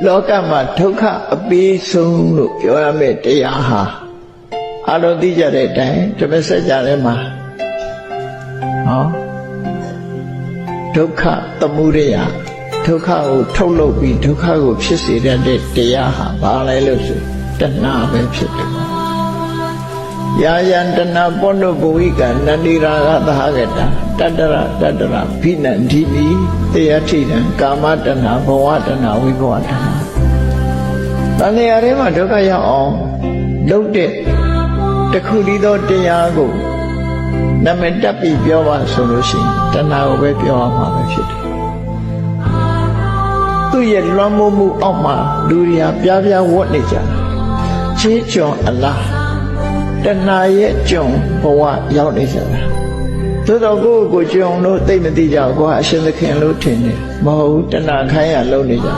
လောကမှာဒုက္ခအပေးဆုံးလို့ပြောရမယ့်တရားဟာအလုံးသိကြတဲ့အတိုင်းဓမ္မစကြာထဲမှာဒုက္ခသမုဒယဒုက္ခကိုထုတ်လုပ်ပြီးဒုက္ခကိုဖြစ်စေတဲ့တရားဟာဘာလဲလို့ဆိုတဏှာပဲဖြစ်တယ်ယာယံတဏှာပောနုဘဝိကနန္ဒီရာဂသဟကတတတရဘိနန္ဒီနိတေယထိတံကာမတဏှာဘဝတဏှာဝိဘဝတဏှာတဏှာထဲမှာဒုက္ခရောက်အောင်လုပ်တဲ့တခုတည်းသောတရားကိုနာမည်တက်ပြီးပြောပါဆိုလို့ရှိရင်တဏှာကိုပဲပြောရမှာပဲဖြစ်တယ်သူ့ရဲ့လွှမ်းမိုးမှုအောက်မှာလူတွေဟာပြားပြားဝတ်နေကြတာချေးကျွန်အလားတဏှာရဲ့ကျွန်ဘဝရောက်နေကြတာသို့တော့ကိုယ်ကျွန်လို့သိမသိကြဘူးကိုကအရှင်သခင်လို့ထင်တယ်မဟုတ်တဏှာခိုင်းရလုံးနေကြ